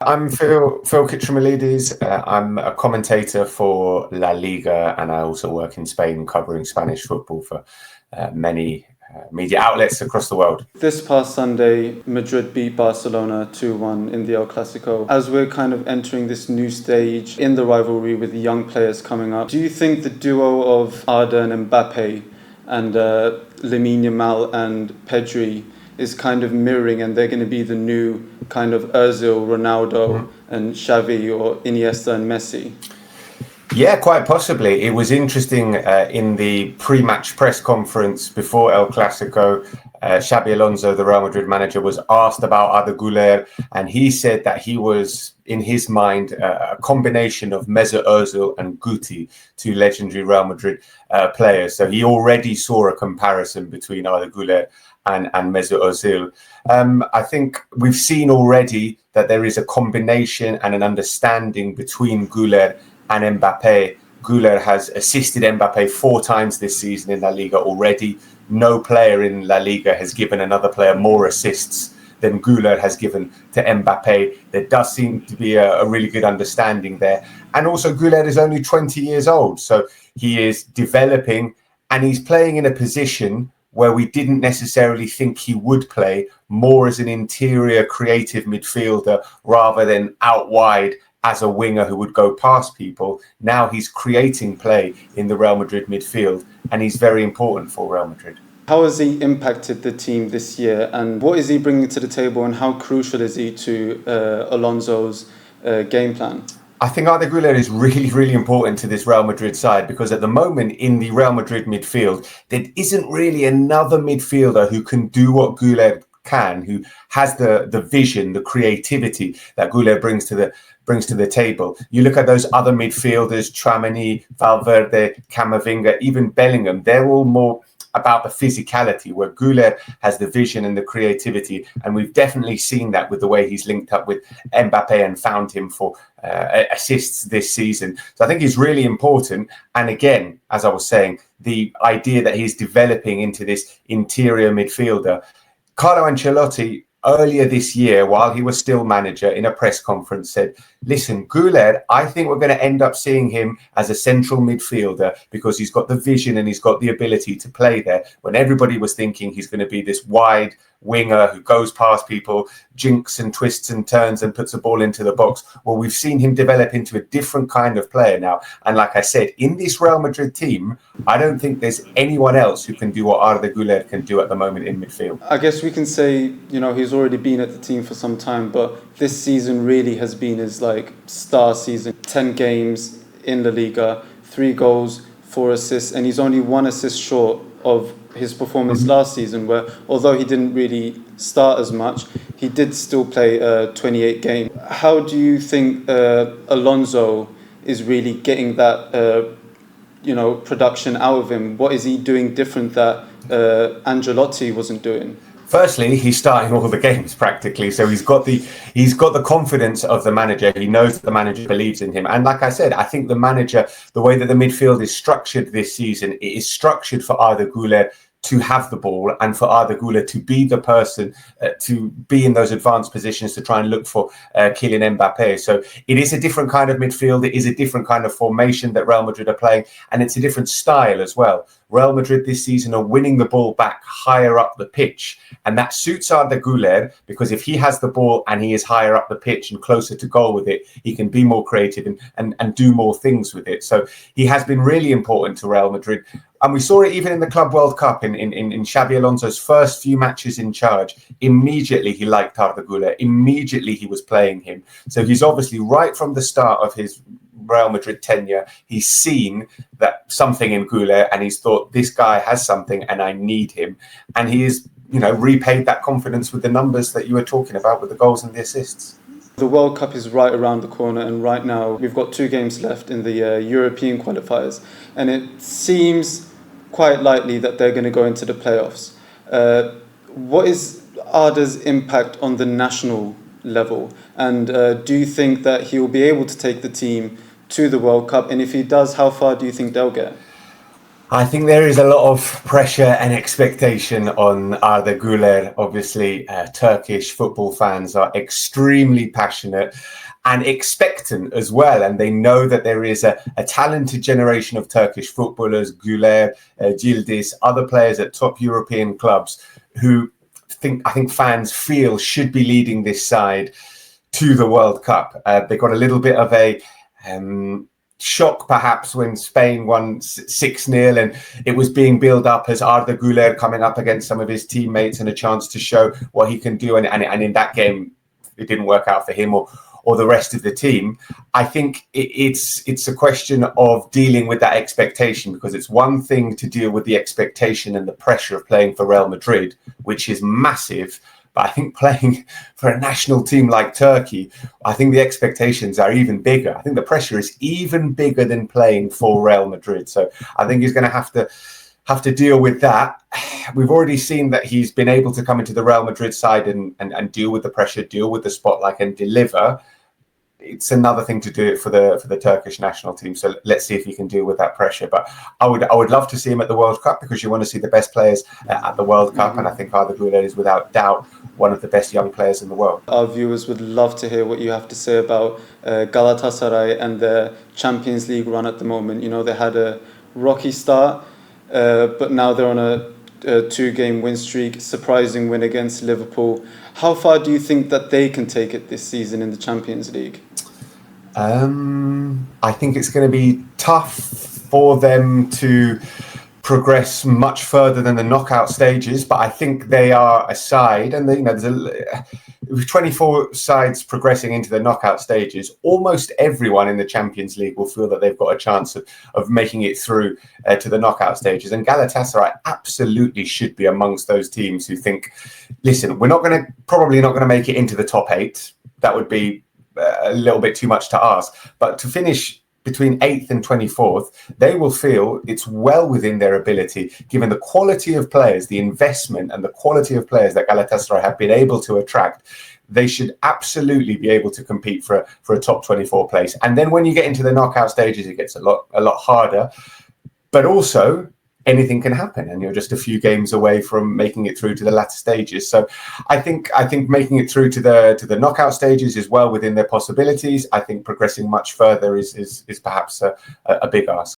I'm Phil Kitromilides. I'm a commentator for La Liga, and I also work in Spain covering Spanish football for many media outlets across the world. This past Sunday, Madrid beat Barcelona 2-1 in the El Clasico. As we're kind of entering this new stage in the rivalry with young players coming up, do you think the duo of Arda and Mbappé and Lamine Yamal and Pedri is kind of mirroring, and they're going to be the new kind of Özil, Ronaldo, and Xavi or Iniesta and Messi? Yeah, quite possibly. It was interesting in the pre-match press conference before El Clasico. Xavi Alonso, the Real Madrid manager, was asked about Arda Güler, and he said that he was, in his mind, a combination of Mesut Özil and Guti, two legendary Real Madrid players. So he already saw a comparison between Arda Güler and Mesut Özil. I think we've seen already that there is a combination and an understanding between Güler and Mbappé. Güler has assisted Mbappé 4 times this season in La Liga already. No player in La Liga has given another player more assists than Güler has given to Mbappé. There does seem to be a really good understanding there. And also Güler is only 20 years old, so he is developing and he's playing in a position where we didn't necessarily think he would play, more as an interior creative midfielder rather than out wide as a winger who would go past people. Now he's creating play in the Real Madrid midfield, and he's very important for Real Madrid. How has he impacted the team this year, and what is he bringing to the table, and how crucial is he to Alonso's game plan? I think Arda Güler is really, really important to this Real Madrid side, because at the moment in the Real Madrid midfield, there isn't really another midfielder who can do what Güler can, who has the vision, the creativity that Güler brings to the table. You look at those other midfielders, Tchouaméni, Valverde, Camavinga, even Bellingham, they're all more about the physicality, where Güler has the vision and the creativity. And we've definitely seen that with the way he's linked up with Mbappé and found him for assists this season. So I think he's really important. And again, as I was saying, the idea that he's developing into this interior midfielder. Carlo Ancelotti, earlier this year, while he was still manager, in a press conference said, listen, Güler, I think we're going to end up seeing him as a central midfielder because he's got the vision and he's got the ability to play there, when everybody was thinking he's going to be this wide winger who goes past people, jinks and twists and turns and puts the ball into the box. Well, we've seen him develop into a different kind of player now. And like I said, in this Real Madrid team, I don't think there's anyone else who can do what Arda Güler can do at the moment in midfield. I guess we can say, he's already been at the team for some time, but this season really has been his star season. 10 games in La Liga, 3 goals, 4 assists, and he's only 1 assist short of his performance last season, where although he didn't really start as much, he did still play 28 games. How do you think Alonso is really getting that production out of him? What is he doing different that Ancelotti wasn't doing? Firstly, he's starting all the games practically, so he's got the confidence of the manager. He knows that the manager believes in him, and like I said, I think the manager, the way that the midfield is structured this season, it is structured for Arda Güler to have the ball and for Arda Güler to be the person to be in those advanced positions to try and look for Kylian Mbappé. So it is a different kind of midfield. It is a different kind of formation that Real Madrid are playing, and it's a different style as well. Real Madrid this season are winning the ball back higher up the pitch, and that suits Arda Güler, because if he has the ball and he is higher up the pitch and closer to goal with it, he can be more creative and do more things with it. So he has been really important to Real Madrid. And we saw it even in the Club World Cup in Xavi Alonso's first few matches in charge. Immediately he liked Arda Güler. Immediately he was playing him. So he's obviously, right from the start of his Real Madrid tenure, he's seen that something in Güler, and he's thought, this guy has something and I need him. And he is, repaid that confidence with the numbers that you were talking about, with the goals and the assists. The World Cup is right around the corner, and right now we've got 2 games left in the European qualifiers, and it seems quite likely that they're going to go into the playoffs. What is Arda's impact on the national level, and do you think that he will be able to take the team to the World Cup? And if he does, how far do you think they'll get? I think there is a lot of pressure and expectation on Arda Güler. Obviously, Turkish football fans are extremely passionate and expectant as well. And they know that there is a talented generation of Turkish footballers, Güler, Yildiz, other players at top European clubs who I think fans feel should be leading this side to the World Cup. They got a little bit of a shock perhaps when Spain won 6-0 and it was being built up as Arda Güler coming up against some of his teammates and a chance to show what he can do. And in that game, it didn't work out for him or the rest of the team. I think it's a question of dealing with that expectation, because it's one thing to deal with the expectation and the pressure of playing for Real Madrid, which is massive. But I think playing for a national team like Turkey, I think the expectations are even bigger. I think the pressure is even bigger than playing for Real Madrid. So I think he's going to have to deal with that. We've already seen that he's been able to come into the Real Madrid side and deal with the pressure, deal with the spotlight and deliver. It's another thing to do it for the Turkish national team. So let's see if he can deal with that pressure. But I would love to see him at the World Cup, because you want to see the best players at the World Cup. And I think Arda Güler is without doubt one of the best young players in the world. Our viewers would love to hear what you have to say about Galatasaray and their Champions League run at the moment. You know, they had a rocky start, but now they're on a 2-game win streak, surprising win against Liverpool. How far do you think that they can take it this season in the Champions League? I think it's going to be tough for them to progress much further than the knockout stages, but I think they are a side, and with 24 sides progressing into the knockout stages, almost everyone in the Champions League will feel that they've got a chance of making it through to the knockout stages. And Galatasaray absolutely should be amongst those teams who think, listen, we're probably not going to make it into the top 8. That would be a little bit too much to ask. But to finish between 8th and 24th, they will feel it's well within their ability, given the quality of players, the investment and the quality of players that Galatasaray have been able to attract. They should absolutely be able to compete for a top 24 place. And then when you get into the knockout stages, it gets a lot harder. But also, anything can happen, and you're just a few games away from making it through to the latter stages. So I think making it through to the knockout stages is well within their possibilities. I think progressing much further is perhaps a big ask.